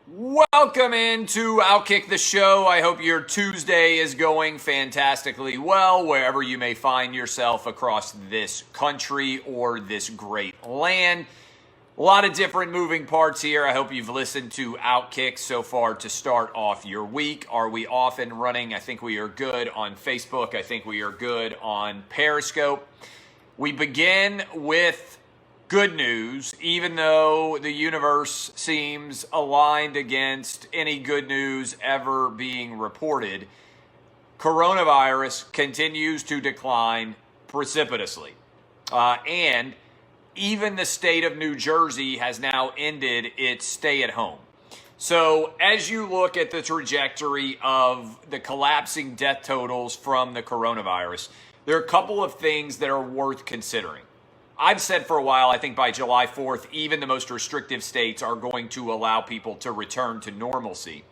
Welcome into Outkick the Show. I hope your Tuesday is going fantastically well, wherever you may find yourself across this country or this great land. A lot of different moving parts here. I hope you've listened to Outkick so far to start off your week. Are we off and running? I think we are good on Facebook. I think we are good on Periscope. We begin with good news, even though the universe seems aligned against any good news ever being reported. Coronavirus continues to decline precipitously. And even the state of New Jersey has now ended its stay-at-home. So as you look at the trajectory of the collapsing death totals from the coronavirus, there are a couple of things that are worth considering. I've said for a while, I think by July 4th, even the most restrictive states are going to allow people to return to normalcy.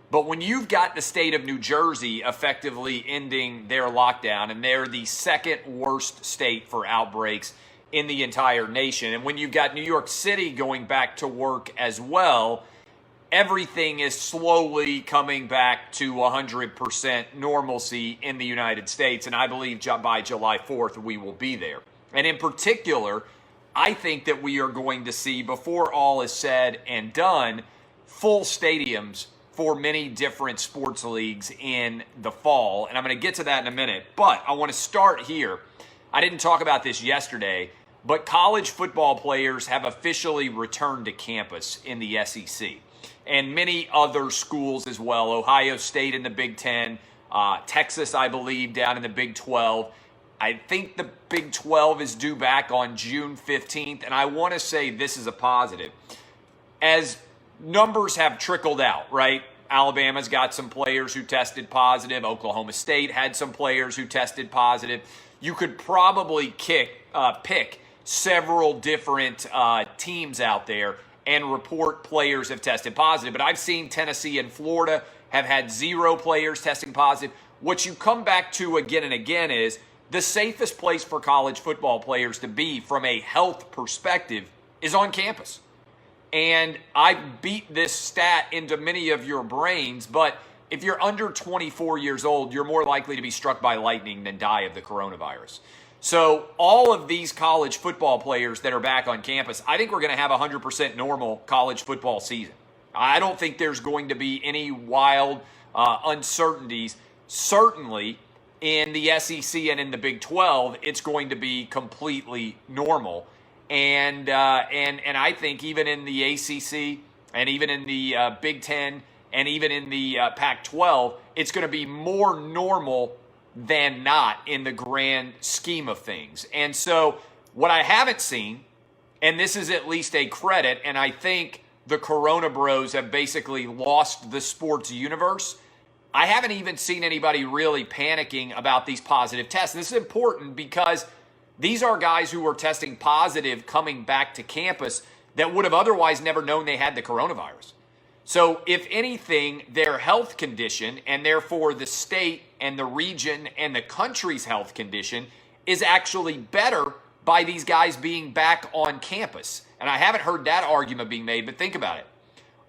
But when you've got the state of New Jersey effectively ending their lockdown, and they're the second worst state for outbreaks in the entire nation, and when you've got New York City going back to work as well, everything is slowly coming back to 100% normalcy in the United States. And I believe by July 4th, we will be there. And in particular, I think that we are going to see, before all is said and done, full stadiums for many different sports leagues in the fall. And I'm going to get to that in a minute. But I want to start here. I didn't talk about this yesterday, but college football players have officially returned to campus in the SEC. And many other schools as well. Ohio State in the Big Ten, Texas, I believe, down in the Big 12. I think the Big 12 is due back on June 15th, and I want to say this is a positive. As numbers have trickled out, right? Alabama's got some players who tested positive. Oklahoma State had some players who tested positive. You could probably pick several different teams out there and report players have tested positive. But I've seen Tennessee and Florida have had 0 players testing positive. What you come back to again and again is the safest place for college football players to be from a health perspective is on campus. And I beat this stat into many of your brains, but if you're under 24 years old, you're more likely to be struck by lightning than die of the coronavirus. So all of these college football players that are back on campus, I think we're going to have a 100% normal college football season. I don't think there's going to be any wild uncertainties. Certainly, in the SEC and in the Big 12, it's going to be completely normal. And I think even in the ACC and even in the Big 10 and even in the Pac-12, it's going to be more normal than not in the grand scheme of things. And so what I haven't seen, and this is at least a credit, and I think the coronabros have basically lost the sports universe, I haven't even seen anybody really panicking about these positive tests. This is important because these are guys who were testing positive coming back to campus that would have otherwise never known they had the coronavirus. So if anything, their health condition, and therefore the state and the region and the country's health condition, is actually better by these guys being back on campus. And I haven't heard that argument being made, but think about it.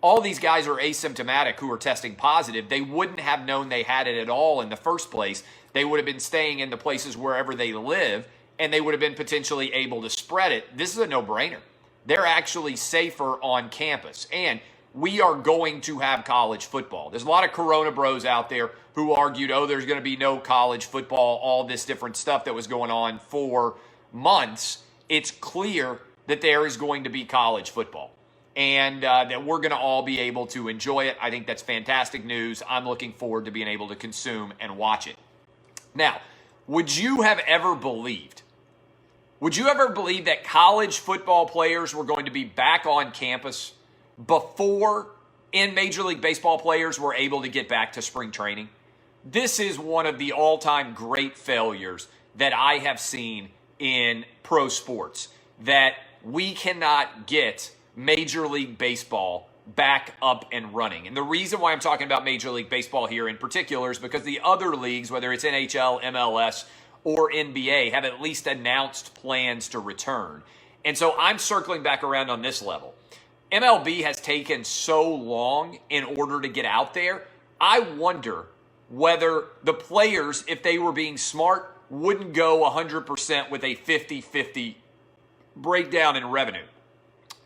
All these guys are asymptomatic who are testing positive. They wouldn't have known they had it at all in the first place. They would have been staying in the places wherever they live, and they would have been potentially able to spread it. This is a no-brainer. They're actually safer on campus. And we are going to have college football. There's a lot of Corona bros out there who argued, there's going to be no college football, all this different stuff that was going on for months. It's clear that there is going to be college football. And that we're going to all be able to enjoy it. I think that's fantastic news. I'm looking forward to being able to consume and watch it. Now, would you have ever believed that college football players were going to be back on campus before Major League Baseball players were able to get back to spring training? This is one of the all-time great failures that I have seen in pro sports, that we cannot get Major League Baseball back up and running. And the reason why I'm talking about Major League Baseball here in particular is because the other leagues, whether it's NHL, MLS, or NBA, have at least announced plans to return. And so I'm circling back around on this level. MLB has taken so long in order to get out there. I wonder whether the players, if they were being smart, wouldn't go 100% with a 50-50 breakdown in revenue.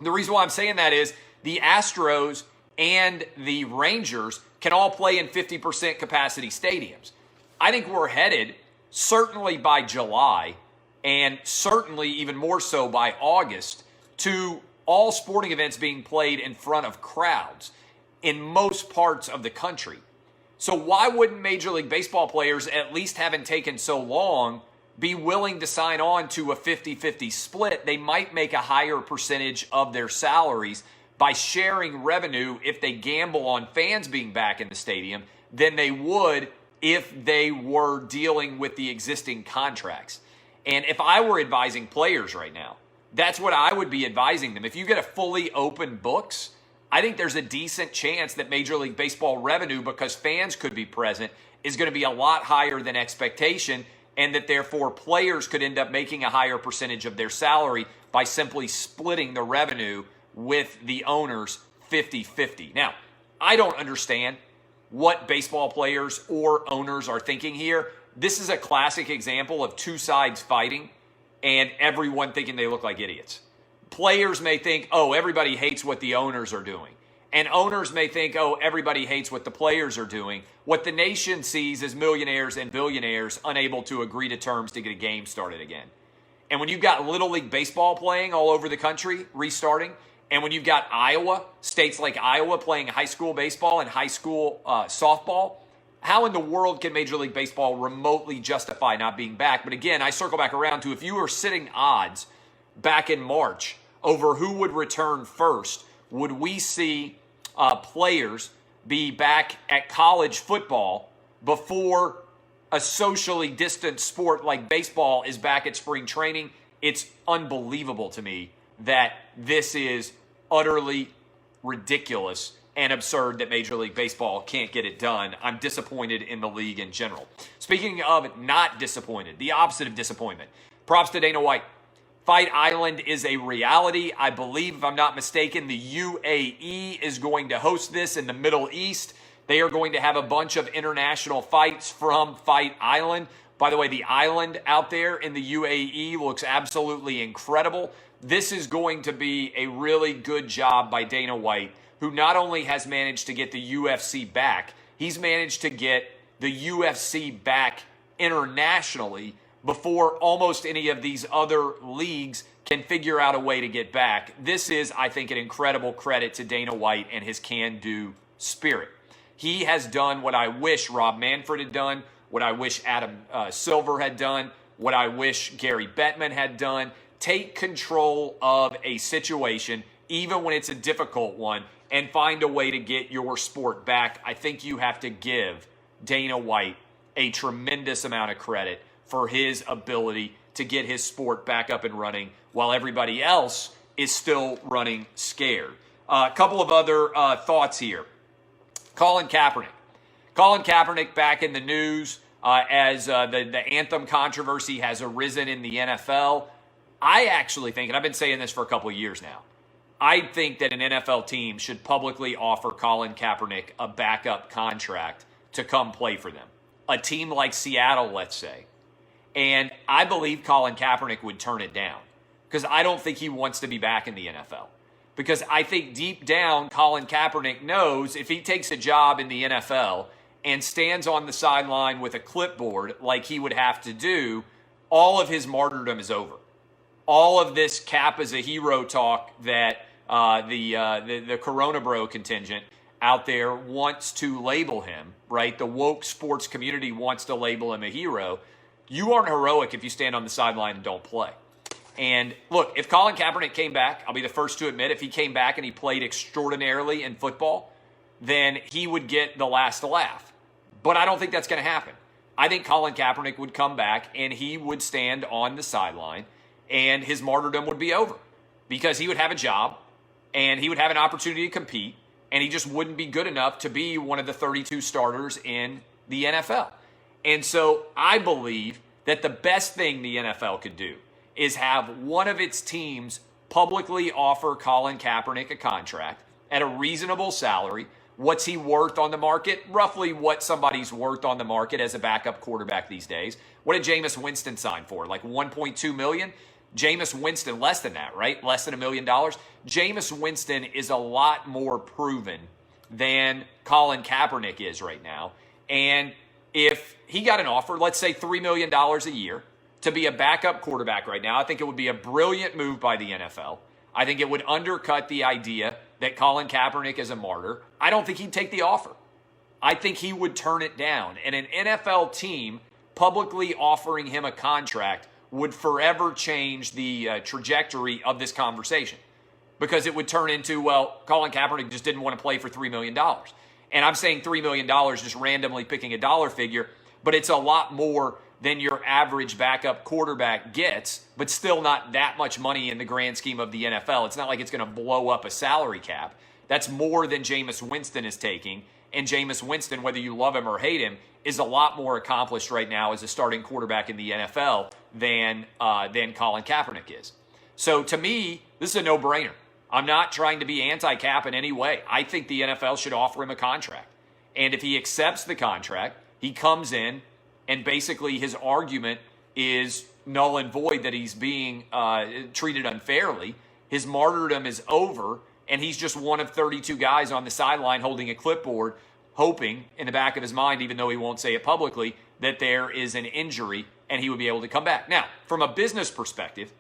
The reason why I'm saying that is the Astros and the Rangers can all play in 50% capacity stadiums. I think we're headed, certainly by July, and certainly even more so by August, to all sporting events being played in front of crowds in most parts of the country. So why wouldn't Major League Baseball players, at least having taken so long, be willing to sign on to a 50-50 split? They might make a higher percentage of their salaries by sharing revenue if they gamble on fans being back in the stadium than they would if they were dealing with the existing contracts. And if I were advising players right now, that's what I would be advising them. If you get a fully open books, I think there's a decent chance that Major League Baseball revenue, because fans could be present, is going to be a lot higher than expectation, and that therefore players could end up making a higher percentage of their salary by simply splitting the revenue with the owners 50-50. Now, I don't understand what baseball players or owners are thinking here. This is a classic example of two sides fighting and everyone thinking they look like idiots. Players may think, oh, everybody hates what the owners are doing. And owners may think, oh, everybody hates what the players are doing. What the nation sees is millionaires and billionaires unable to agree to terms to get a game started again. And when you've got Little League Baseball playing all over the country, restarting, and when you've got Iowa, states like Iowa playing high school baseball and high school softball, how in the world can Major League Baseball remotely justify not being back? But again, I circle back around to, if you were sitting odds back in March over who would return first, would we see players be back at college football before a socially distant sport like baseball is back at spring training? It's unbelievable to me that this is utterly ridiculous and absurd that Major League Baseball can't get it done. I'm disappointed in the league in general. Speaking of not disappointed, the opposite of disappointment, props to Dana White. Fight Island is a reality. I believe, if I'm not mistaken, the UAE is going to host this in the Middle East. They are going to have a bunch of international fights from Fight Island. By the way, the island out there in the UAE looks absolutely incredible. This is going to be a really good job by Dana White, who not only has managed to get the UFC back, he's managed to get the UFC back internationally before almost any of these other leagues can figure out a way to get back. This is, I think, an incredible credit to Dana White and his can-do spirit. He has done what I wish Rob Manfred had done, what I wish Adam Silver had done, what I wish Gary Bettman had done. Take control of a situation, even when it's a difficult one, and find a way to get your sport back. I think you have to give Dana White a tremendous amount of credit for his ability to get his sport back up and running while everybody else is still running scared. A couple of other thoughts here. Colin Kaepernick. Colin Kaepernick back in the news as the anthem controversy has arisen in the NFL. I actually think, and I've been saying this for a couple of years now, I think that an NFL team should publicly offer Colin Kaepernick a backup contract to come play for them. A team like Seattle, let's say. And I believe Colin Kaepernick would turn it down because I don't think he wants to be back in the NFL. Because I think deep down, Colin Kaepernick knows if he takes a job in the NFL and stands on the sideline with a clipboard like he would have to do, all of his martyrdom is over. All of this Cap as a hero talk that the coronabros contingent out there wants to label him, right? The woke sports community wants to label him a hero. You aren't heroic if you stand on the sideline and don't play. And look, if Colin Kaepernick came back, I'll be the first to admit, if he came back and he played extraordinarily in football, then he would get the last laugh. But I don't think that's going to happen. I think Colin Kaepernick would come back and he would stand on the sideline and his martyrdom would be over because he would have a job and he would have an opportunity to compete and he just wouldn't be good enough to be one of the 32 starters in the NFL. And so I believe that the best thing the NFL could do is have one of its teams publicly offer Colin Kaepernick a contract at a reasonable salary. What's he worth on the market? Roughly what somebody's worth on the market as a backup quarterback these days. What did Jameis Winston sign for? Like $1.2 million? Jameis Winston, less than that, right? Less than $1 million. Jameis Winston is a lot more proven than Colin Kaepernick is right now. And if he got an offer, let's say $3 million a year to be a backup quarterback right now, I think it would be a brilliant move by the NFL. I think it would undercut the idea that Colin Kaepernick is a martyr. I don't think he'd take the offer. I think he would turn it down. And an NFL team publicly offering him a contract would forever change the trajectory of this conversation, because it would turn into, well, Colin Kaepernick just didn't want to play for $3 million. And I'm saying $3 million just randomly picking a dollar figure, but it's a lot more than your average backup quarterback gets, but still not that much money in the grand scheme of the NFL. It's not like it's going to blow up a salary cap. That's more than Jameis Winston is taking. And Jameis Winston, whether you love him or hate him, is a lot more accomplished right now as a starting quarterback in the NFL than Colin Kaepernick is. So to me, this is a no-brainer. I'm not trying to be anti-cap in any way. I think the NFL should offer him a contract. And if he accepts the contract, he comes in and basically his argument is null and void that he's being treated unfairly. His martyrdom is over, and he's just one of 32 guys on the sideline holding a clipboard, hoping in the back of his mind, even though he won't say it publicly, that there is an injury and he would be able to come back. Now, from a business perspective,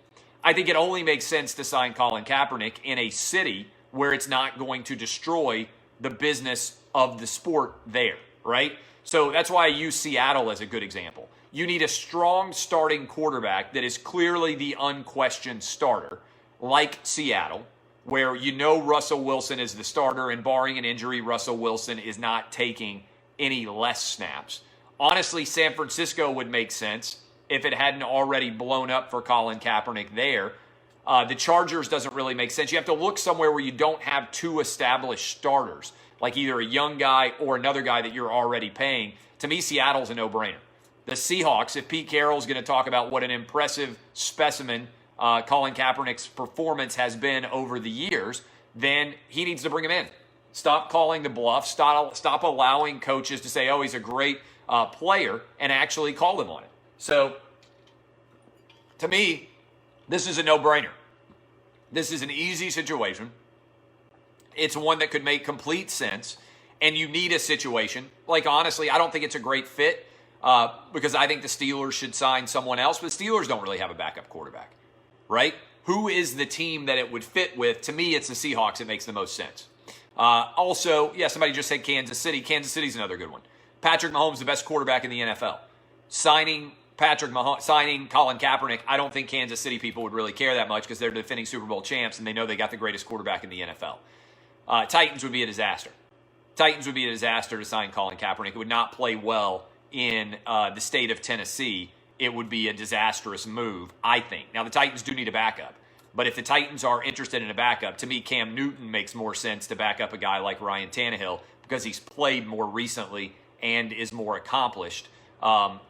I think it only makes sense to sign Colin Kaepernick in a city where it's not going to destroy the business of the sport there, right? So that's why I use Seattle as a good example. You need a strong starting quarterback that is clearly the unquestioned starter, like Seattle, where you know Russell Wilson is the starter, and barring an injury, Russell Wilson is not taking any less snaps. Honestly, San Francisco would make sense if it hadn't already blown up for Colin Kaepernick there. The Chargers doesn't really make sense. You have to look somewhere where you don't have two established starters, like either a young guy or another guy that you're already paying. To me, Seattle's a no-brainer. The Seahawks, if Pete Carroll's going to talk about what an impressive specimen Colin Kaepernick's performance has been over the years, then he needs to bring him in. Stop calling the bluff. Stop allowing coaches to say, oh, he's a great player, and actually call him on it. So, to me, this is a no-brainer. This is an easy situation. It's one that could make complete sense, and you need a situation. Like, honestly, I don't think it's a great fit because I think the Steelers should sign someone else, but the Steelers don't really have a backup quarterback, right? Who is the team that it would fit with? To me, it's the Seahawks. It makes the most sense. Also, somebody just said Kansas City. Kansas City's another good one. Patrick Mahomes, the best quarterback in the NFL. Signing Colin Kaepernick, I don't think Kansas City people would really care that much because they're defending Super Bowl champs and they know they got the greatest quarterback in the NFL. Titans would be a disaster. Titans would be a disaster to sign Colin Kaepernick. It would not play well in the state of Tennessee. It would be a disastrous move, I think. Now, the Titans do need a backup. But if the Titans are interested in a backup, to me, Cam Newton makes more sense to back up a guy like Ryan Tannehill because he's played more recently and is more accomplished,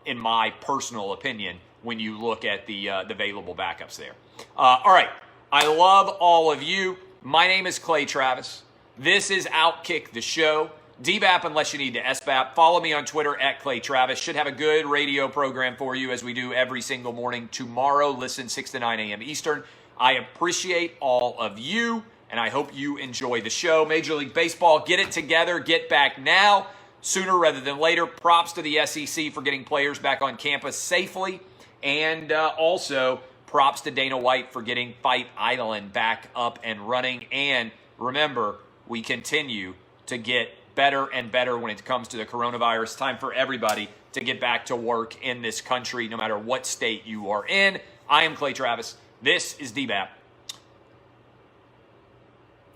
in my personal opinion, when you look at the available backups there. All right. I love all of you. My name is Clay Travis. This is Outkick the Show. DBAP unless you need to SBAP. Follow me on Twitter at Clay Travis. Should have a good radio program for you as we do every single morning. Tomorrow, listen 6 to 9 a.m. Eastern. I appreciate all of you, and I hope you enjoy the show. Major League Baseball, get it together. Get back now, sooner rather than later. Props to the SEC for getting players back on campus safely. And also, props to Dana White for getting Fight Island back up and running. And remember, we continue to get better and better when it comes to the coronavirus. Time for everybody to get back to work in this country, no matter what state you are in. I am Clay Travis. This is DBAP.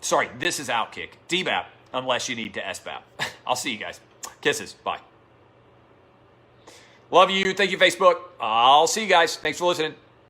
Sorry, this is Outkick. DBAP, unless you need to SBAP. I'll see you guys. Kisses. Bye. Love you. Thank you, Facebook. I'll see you guys. Thanks for listening.